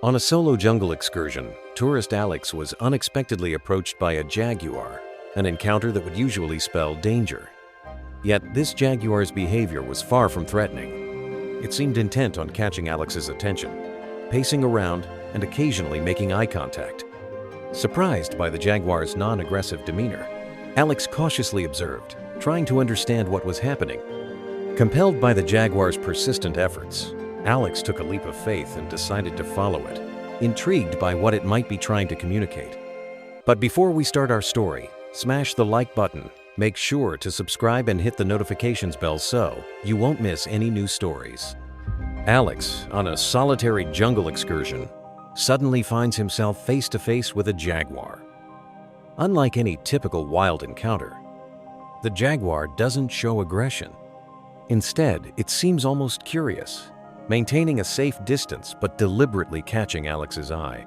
On a solo jungle excursion, tourist Alex was unexpectedly approached by a jaguar, an encounter that would usually spell danger. Yet this jaguar's behavior was far from threatening. It seemed intent on catching Alex's attention, pacing around and occasionally making eye contact. Surprised by the jaguar's non-aggressive demeanor, Alex cautiously observed, trying to understand what was happening. Compelled by the jaguar's persistent efforts, Alex took a leap of faith and decided to follow it, intrigued by what it might be trying to communicate. But before we start our story, smash the like button, make sure to subscribe and hit the notifications bell so you won't miss any new stories. Alex, on a solitary jungle excursion, suddenly finds himself face to face with a jaguar. Unlike any typical wild encounter, the jaguar doesn't show aggression. Instead, it seems almost curious, maintaining a safe distance but deliberately catching Alex's eye.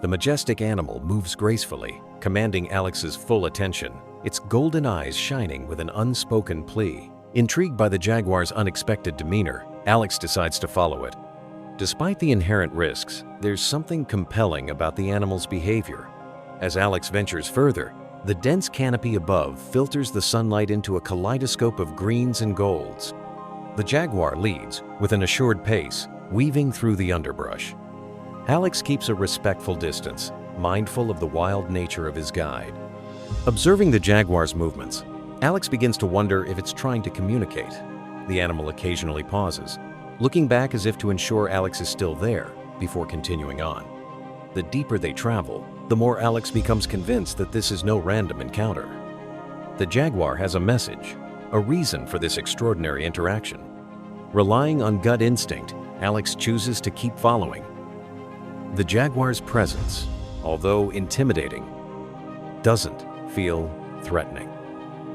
The majestic animal moves gracefully, commanding Alex's full attention, its golden eyes shining with an unspoken plea. Intrigued by the jaguar's unexpected demeanor, Alex decides to follow it. Despite the inherent risks, there's something compelling about the animal's behavior. As Alex ventures further, the dense canopy above filters the sunlight into a kaleidoscope of greens and golds. The jaguar leads, with an assured pace, weaving through the underbrush. Alex keeps a respectful distance, mindful of the wild nature of his guide. Observing the jaguar's movements, Alex begins to wonder if it's trying to communicate. The animal occasionally pauses, looking back as if to ensure Alex is still there before continuing on. The deeper they travel, the more Alex becomes convinced that this is no random encounter. The jaguar has a message, a reason for this extraordinary interaction. Relying on gut instinct, Alex chooses to keep following. The jaguar's presence, although intimidating, doesn't feel threatening.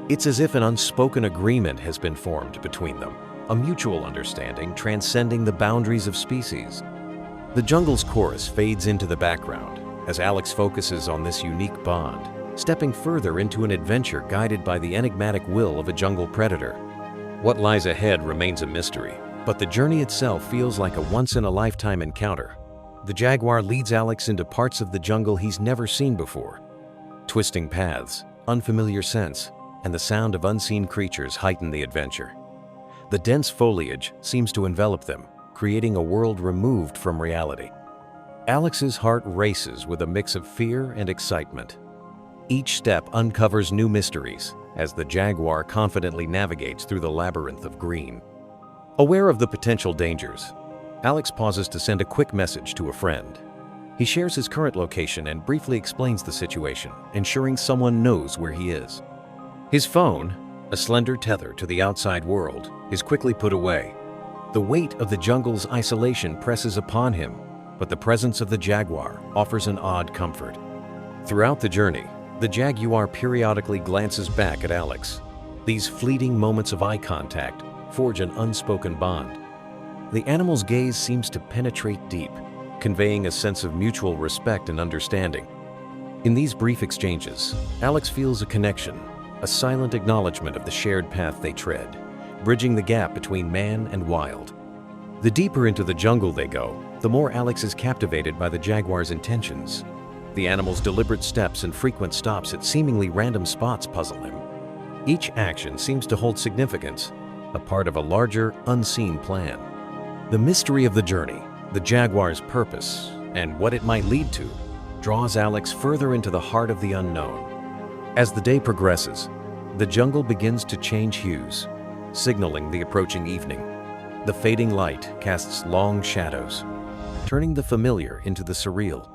It's as if an unspoken agreement has been formed between them, a mutual understanding transcending the boundaries of species. The jungle's chorus fades into the background as Alex focuses on this unique bond, stepping further into an adventure guided by the enigmatic will of a jungle predator. What lies ahead remains a mystery, but the journey itself feels like a once-in-a-lifetime encounter. The jaguar leads Alex into parts of the jungle he's never seen before. Twisting paths, unfamiliar scents, and the sound of unseen creatures heighten the adventure. The dense foliage seems to envelop them, creating a world removed from reality. Alex's heart races with a mix of fear and excitement. Each step uncovers new mysteries as the jaguar confidently navigates through the labyrinth of green. Aware of the potential dangers, Alex pauses to send a quick message to a friend. He shares his current location and briefly explains the situation, ensuring someone knows where he is. His phone, a slender tether to the outside world, is quickly put away. The weight of the jungle's isolation presses upon him, but the presence of the jaguar offers an odd comfort. Throughout the journey, the jaguar periodically glances back at Alex. These fleeting moments of eye contact forge an unspoken bond. The animal's gaze seems to penetrate deep, conveying a sense of mutual respect and understanding. In these brief exchanges, Alex feels a connection, a silent acknowledgement of the shared path they tread, bridging the gap between man and wild. The deeper into the jungle they go, the more Alex is captivated by the jaguar's intentions. The animal's deliberate steps and frequent stops at seemingly random spots puzzle him. Each action seems to hold significance, a part of a larger, unseen plan. The mystery of the journey, the jaguar's purpose, and what it might lead to, draws Alex further into the heart of the unknown. As the day progresses, the jungle begins to change hues, signaling the approaching evening. The fading light casts long shadows, turning the familiar into the surreal.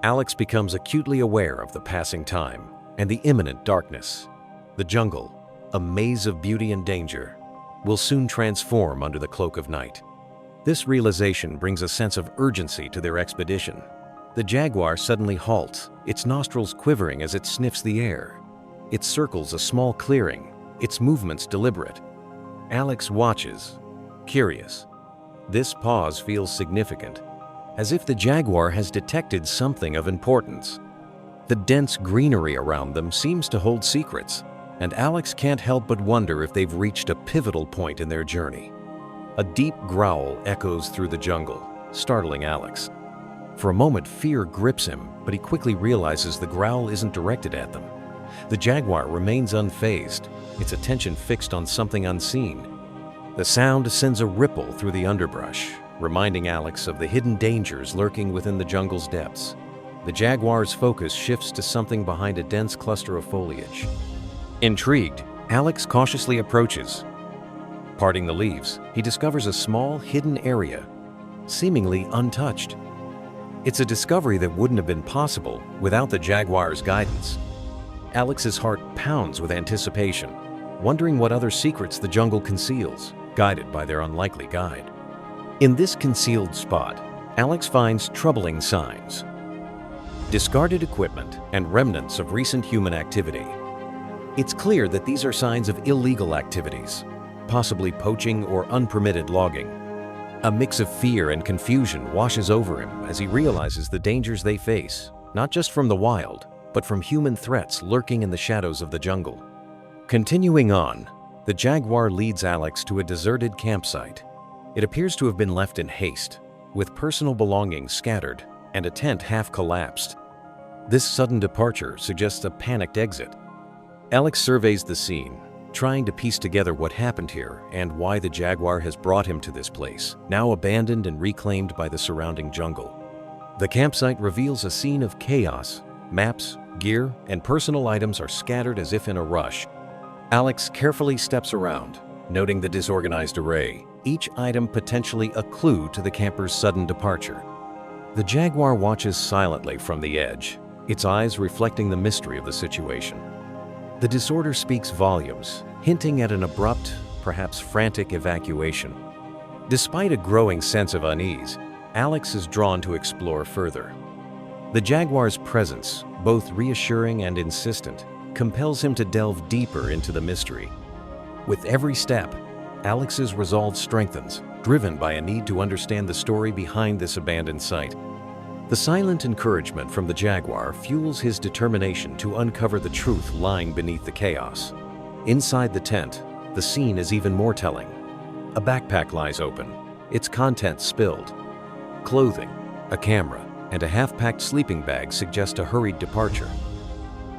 Alex becomes acutely aware of the passing time and the imminent darkness. The jungle, a maze of beauty and danger, will soon transform under the cloak of night. This realization brings a sense of urgency to their expedition. The jaguar suddenly halts, its nostrils quivering as it sniffs the air. It circles a small clearing, its movements deliberate. Alex watches, curious. This pause feels significant, as if the jaguar has detected something of importance. The dense greenery around them seems to hold secrets, and Alex can't help but wonder if they've reached a pivotal point in their journey. A deep growl echoes through the jungle, startling Alex. For a moment, fear grips him, but he quickly realizes the growl isn't directed at them. The jaguar remains unfazed, its attention fixed on something unseen. The sound sends a ripple through the underbrush, reminding Alex of the hidden dangers lurking within the jungle's depths. The jaguar's focus shifts to something behind a dense cluster of foliage. Intrigued, Alex cautiously approaches. Parting the leaves, he discovers a small, hidden area, seemingly untouched. It's a discovery that wouldn't have been possible without the jaguar's guidance. Alex's heart pounds with anticipation, wondering what other secrets the jungle conceals, guided by their unlikely guide. In this concealed spot, Alex finds troubling signs. Discarded equipment and remnants of recent human activity. It's clear that these are signs of illegal activities, possibly poaching or unpermitted logging. A mix of fear and confusion washes over him as he realizes the dangers they face, not just from the wild, but from human threats lurking in the shadows of the jungle. Continuing on, the jaguar leads Alex to a deserted campsite. It appears to have been left in haste, with personal belongings scattered and a tent half collapsed. This sudden departure suggests a panicked exit. Alex surveys the scene, trying to piece together what happened here and why the jaguar has brought him to this place, now abandoned and reclaimed by the surrounding jungle. The campsite reveals a scene of chaos. Maps, gear, and personal items are scattered as if in a rush. Alex carefully steps around, noting the disorganized array, each item potentially a clue to the camper's sudden departure. The jaguar watches silently from the edge, its eyes reflecting the mystery of the situation. The disorder speaks volumes, hinting at an abrupt, perhaps frantic evacuation. Despite a growing sense of unease, Alex is drawn to explore further. The jaguar's presence, both reassuring and insistent, compels him to delve deeper into the mystery. With every step, Alex's resolve strengthens, driven by a need to understand the story behind this abandoned site. The silent encouragement from the jaguar fuels his determination to uncover the truth lying beneath the chaos. Inside the tent, the scene is even more telling. A backpack lies open, its contents spilled. Clothing, a camera, and a half-packed sleeping bag suggest a hurried departure.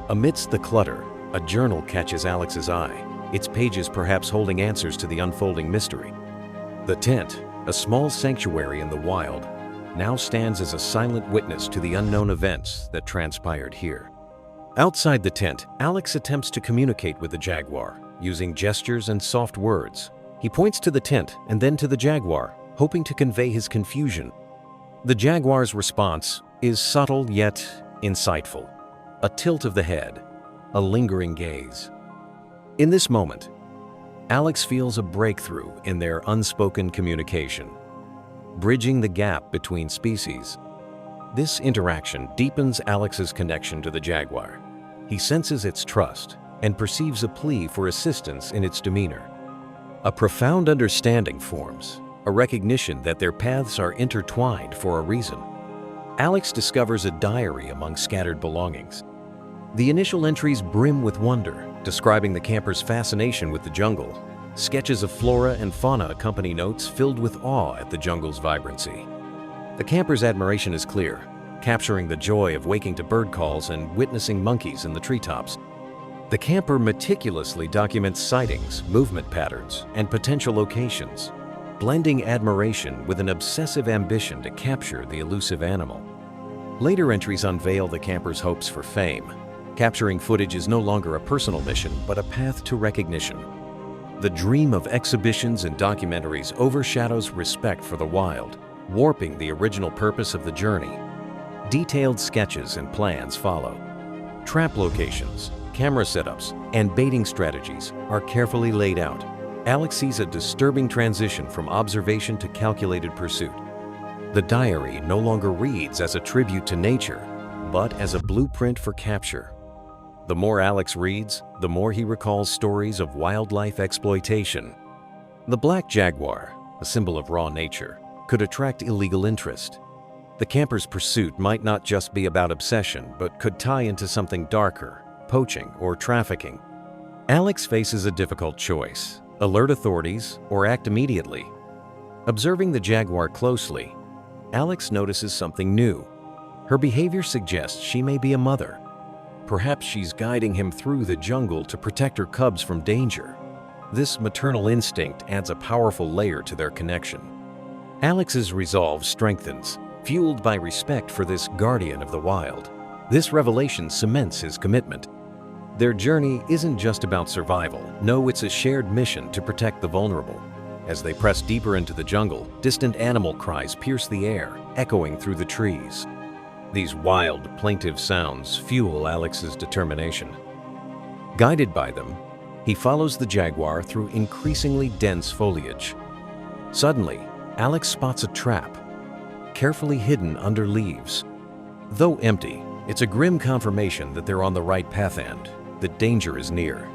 Amidst the clutter, a journal catches Alex's eye, its pages perhaps holding answers to the unfolding mystery. The tent, a small sanctuary in the wild, now stands as a silent witness to the unknown events that transpired here. Outside the tent, Alex attempts to communicate with the jaguar, using gestures and soft words. He points to the tent and then to the jaguar, hoping to convey his confusion. The jaguar's response is subtle yet insightful. A tilt of the head, a lingering gaze. In this moment, Alex feels a breakthrough in their unspoken communication, bridging the gap between species. This interaction deepens Alex's connection to the jaguar. He senses its trust and perceives a plea for assistance in its demeanor. A profound understanding forms, a recognition that their paths are intertwined for a reason. Alex discovers a diary among scattered belongings. The initial entries brim with wonder, describing the camper's fascination with the jungle. Sketches of flora and fauna accompany notes filled with awe at the jungle's vibrancy. The camper's admiration is clear, capturing the joy of waking to bird calls and witnessing monkeys in the treetops. The camper meticulously documents sightings, movement patterns, and potential locations, blending admiration with an obsessive ambition to capture the elusive animal. Later entries unveil the camper's hopes for fame. Capturing footage is no longer a personal mission, but a path to recognition. The dream of exhibitions and documentaries overshadows respect for the wild, warping the original purpose of the journey. Detailed sketches and plans follow. Trap locations, camera setups, and baiting strategies are carefully laid out. Alex sees a disturbing transition from observation to calculated pursuit. The diary no longer reads as a tribute to nature, but as a blueprint for capture. The more Alex reads, the more he recalls stories of wildlife exploitation. The black jaguar, a symbol of raw nature, could attract illegal interest. The camper's pursuit might not just be about obsession, but could tie into something darker, poaching or trafficking. Alex faces a difficult choice: alert authorities or act immediately. Observing the jaguar closely, Alex notices something new. Her behavior suggests she may be a mother. Perhaps she's guiding him through the jungle to protect her cubs from danger. This maternal instinct adds a powerful layer to their connection. Alex's resolve strengthens, fueled by respect for this guardian of the wild. This revelation cements his commitment. Their journey isn't just about survival. No, it's a shared mission to protect the vulnerable. As they press deeper into the jungle, distant animal cries pierce the air, echoing through the trees. These wild, plaintive sounds fuel Alex's determination. Guided by them, he follows the jaguar through increasingly dense foliage. Suddenly, Alex spots a trap, carefully hidden under leaves. Though empty, it's a grim confirmation that they're on the right path and that danger is near.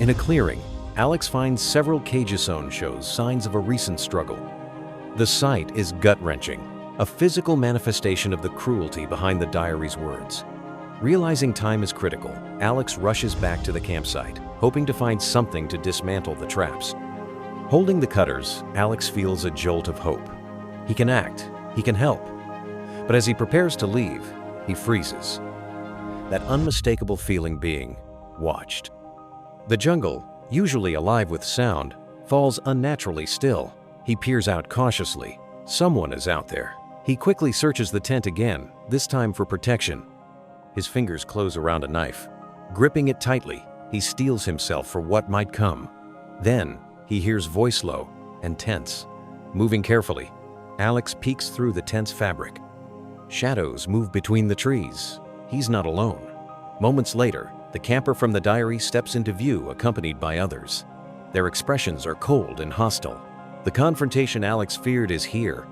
In a clearing, Alex finds several cajaçon shows signs of a recent struggle. The sight is gut-wrenching, a physical manifestation of the cruelty behind the diary's words. Realizing time is critical, Alex rushes back to the campsite, hoping to find something to dismantle the traps. Holding the cutters, Alex feels a jolt of hope. He can act, he can help. But as he prepares to leave, he freezes. That unmistakable feeling being watched. The jungle, usually alive with sound, falls unnaturally still. He peers out cautiously. Someone is out there. He quickly searches the tent again, this time for protection. His fingers close around a knife. Gripping it tightly, he steels himself for what might come. Then, he hears voice low and tense. Moving carefully, Alex peeks through the tent's fabric. Shadows move between the trees. He's not alone. Moments later, the camper from the diary steps into view accompanied by others. Their expressions are cold and hostile. The confrontation Alex feared is here.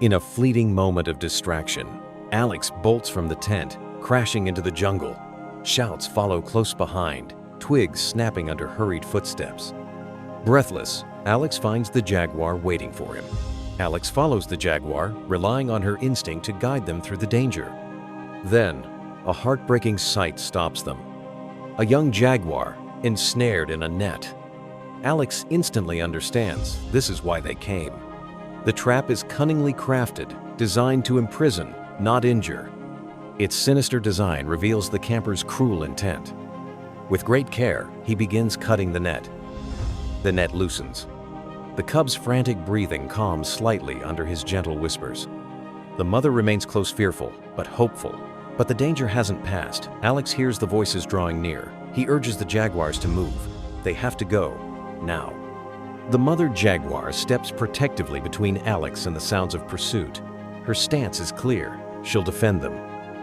In a fleeting moment of distraction, Alex bolts from the tent, crashing into the jungle. Shouts follow close behind, twigs snapping under hurried footsteps. Breathless, Alex finds the jaguar waiting for him. Alex follows the jaguar, relying on her instinct to guide them through the danger. Then, a heartbreaking sight stops them. A young jaguar, ensnared in a net. Alex instantly understands this is why they came. The trap is cunningly crafted, designed to imprison, not injure. Its sinister design reveals the camper's cruel intent. With great care, he begins cutting the net. The net loosens. The cub's frantic breathing calms slightly under his gentle whispers. The mother remains close, fearful, but hopeful. But the danger hasn't passed. Alex hears the voices drawing near. He urges the jaguars to move. They have to go, now. The mother jaguar steps protectively between Alex and the sounds of pursuit. Her stance is clear. She'll defend them.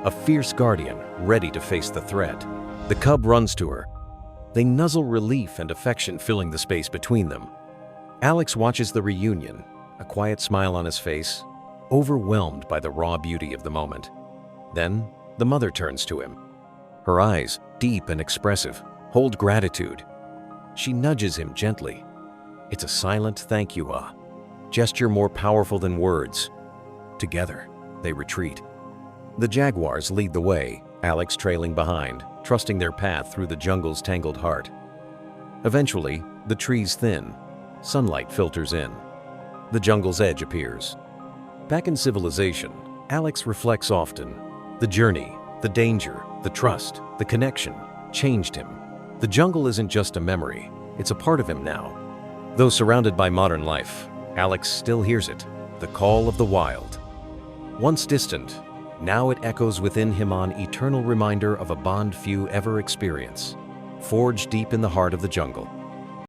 A fierce guardian, ready to face the threat. The cub runs to her. They nuzzle, relief and affection filling the space between them. Alex watches the reunion, a quiet smile on his face, overwhelmed by the raw beauty of the moment. Then, the mother turns to him. Her eyes, deep and expressive, hold gratitude. She nudges him gently. It's a silent thank you, gesture more powerful than words. Together, they retreat. The jaguars lead the way, Alex trailing behind, trusting their path through the jungle's tangled heart. Eventually, the trees thin. Sunlight filters in. The jungle's edge appears. Back in civilization, Alex reflects often. The journey, the danger, the trust, the connection changed him. The jungle isn't just a memory, it's a part of him now. Though surrounded by modern life, Alex still hears it, the call of the wild. Once distant, now it echoes within him, an eternal reminder of a bond few ever experience, forged deep in the heart of the jungle.